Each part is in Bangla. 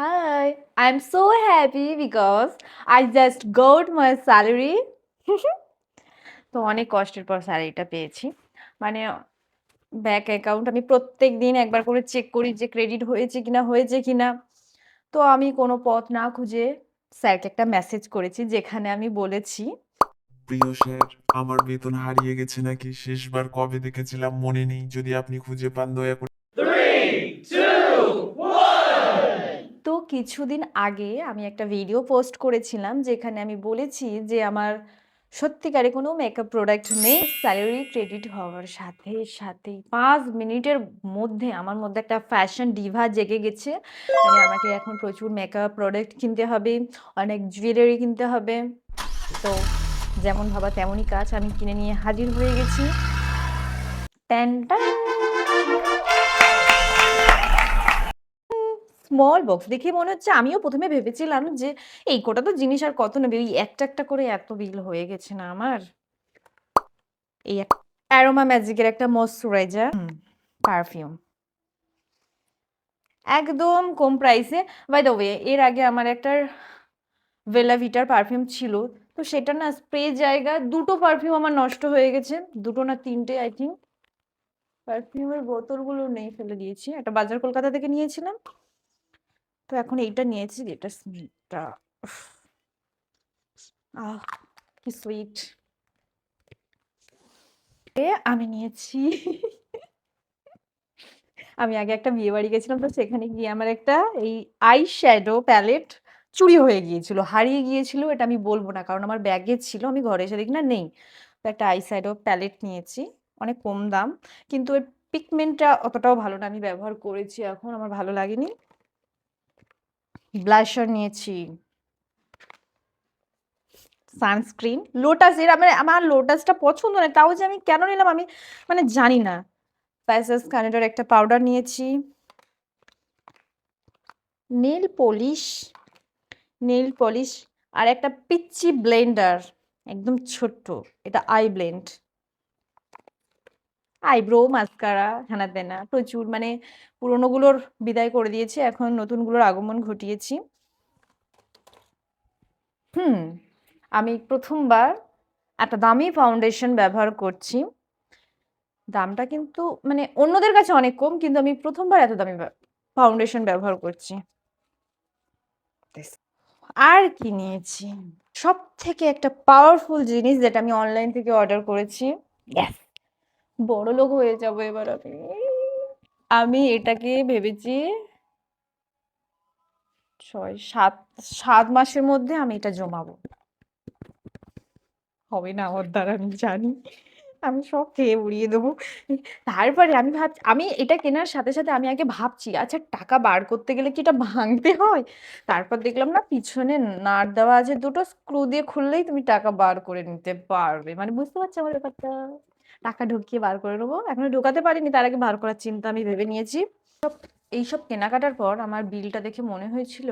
Hi, I'm so happy because I just got my salary. তো অনেক কষ্টের পর স্যালারিটা পেয়েছি। মানে ব্যাংক অ্যাকাউন্ট আমি প্রত্যেকদিন একবার করে চেক করি যে ক্রেডিট হয়েছে কিনা। তো আমি কোনো পথ না খুঁজে স্যারকে একটা মেসেজ করেছি যেখানে আমি বলেছি প্রিয় স্যার, আমার বেতন হারিয়ে গেছে নাকি? শেষবার কবে দেখেছিলাম মনে নেই। যদি আপনি খুঁজে পান দয়া করে। তো কিছুদিন আগে আমি একটা ভিডিও পোস্ট করেছিলাম যেখানে আমি বলেছি যে আমার সত্যিকারে কোনো মেকআপ প্রোডাক্ট নেই। স্যালারি ক্রেডিট হওয়ার সাথে সাথেই ৫ মিনিটের মধ্যে আমার মধ্যে একটা ফ্যাশন ডিভা জেগে গেছে। মানে আমাকে এখন প্রচুর মেকআপ প্রোডাক্ট কিনতে হবে, অনেক জুয়েলারি কিনতে হবে। তো যেমন ভাবা তেমনই কাজ, আমি কিনে নিয়ে হাজির হয়ে গেছি। Tan tan! স্মল বক্স দেখে মনে হচ্ছে, আমিও ১ম এ ভেবেছিলাম যে এই কটা তো জিনিস আর কত নেবে? ওই একটা করে এত বিল হয়ে গেছে না আমার? এই অ্যারোমা ম্যাজিকের একটা ময়েশ্চারাইজার পারফিউম। একদম কম প্রাইসে। বাই দ্য ওয়ে, এর আগে আমার একটা বেলা ভিটার পারফিউম ছিল। তো সেটা না স্প্রে জায়গা ২ টো পারফিউম আমার নষ্ট হয়ে গেছে। ২ টো না ৩ টে আই থিংক। পারফিউমের বোতলগুলো নেই, ফেলে দিয়েছি। একটা বাজার কলকাতা থেকে নিয়েছিলাম। তো এখন এইটা নিয়েছি, এটা স্মেলটা উফ! আহ! কি সুইট। আমি নিয়েছি আমি আগে একটা বিয়েবাড়ি গেছিলাম, তো সেখানে গিয়ে আমার একটা এই আই শ্যাডো প্যালেট চুরি হয়ে গিয়েছিল, হারিয়ে গিয়েছিল। এটা আমি বলব না কারণ আমার ব্যাগে ছিল, আমি ঘরে এসে দেখি না নেই। তো একটা আই শ্যাডো প্যালেট নিয়েছি, অনেক কম দাম, কিন্তু এর পিগমেন্টটা অতটাও ভালো না। আমি ব্যবহার করেছি, এখন আমার ভালো লাগেনি। ব্লাশার নিয়েছি, সানস্ক্রিন লোটাস এর, আমার লোটাসটা পছন্দ না, তাও যে আমি কেন নিলাম আমি মানে জানি না। প্যাসেস কানাডার একটা পাউডার নিয়েছি, নেল পলিশ নেল পলিশ আর একটা পিচ্চি ব্লেন্ডার, একদম ছোট্ট। এটা আই ব্লেন্ড, আইব্রো মাস্কারা হেনা তেনা প্রচুর, মানে পুরোনোগুলোর বিদায় করে দিয়েছি, এখন নতুনগুলোর আগমন ঘটিয়েছি। হুম আমি প্রথমবার একটা দামি ফাউন্ডেশন ব্যবহার করছি। দামটা কিন্তু মানে অন্যদের কাছে অনেক কম, কিন্তু আমি প্রথমবার এত দামি ফাউন্ডেশন ব্যবহার করছি। আর কি নিয়েছি? সবথেকে একটা পাওয়ারফুল জিনিস যেটা আমি অনলাইন থেকে অর্ডার করেছি। ইয়েস! বড়লোক হয়ে যাবো এবার আমি। আমি এটাকে ভেবেছি ৬-৭ মাসের মধ্যে আমি এটা জমাবো। হবে না আমার দ্বারা, আমি জানি। আমি সব খেয়ে উড়িয়ে দেবো। তারপরে আমি এটা কেনার সাথে সাথে আমি আগে ভাবছি, আচ্ছা টাকা বার করতে গেলে কি এটা ভাঙতে হয়? তারপর দেখলাম না, পিছনে নাট দেওয়া আছে ২ টো, স্ক্রু দিয়ে খুললেই তুমি টাকা বার করে নিতে পারবে। মানে বুঝতে পারছো আমার ব্যাপারটা? টাকা ঢুকিয়ে বার করে নেবো। এখনো ঢোকাতে পারিনি, তার আগে বার করার চিন্তা আমি ভেবে নিয়েছি। এইসব কেনাকাটার পর আমার বিলটা দেখে মনে হয়েছিল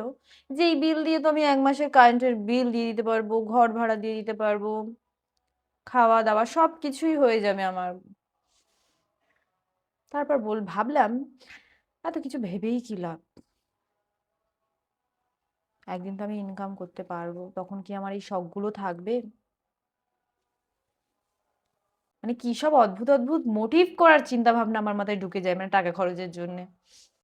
যে এই বিল দিয়ে তো আমি ১ মাসের কারেন্টের বিল দিয়ে দিতে পারবো, ঘর ভাড়া দিয়ে দিতে পারবো, খাওয়া-দাওয়া সবকিছুই হয়ে যাবে আমার। তারপর ভাবলাম এত কিছু ভেবেই কি লাভ? একদিন তো আমি ইনকাম করতে পারবো, তখন কি আমার এই শখগুলো থাকবে? মানে কি সব অদ্ভুত মোটিভ করার চিন্তা ভাবনা আমার মাথায় ঢুকে যায়, মানে টাকা খরচের জন্যে।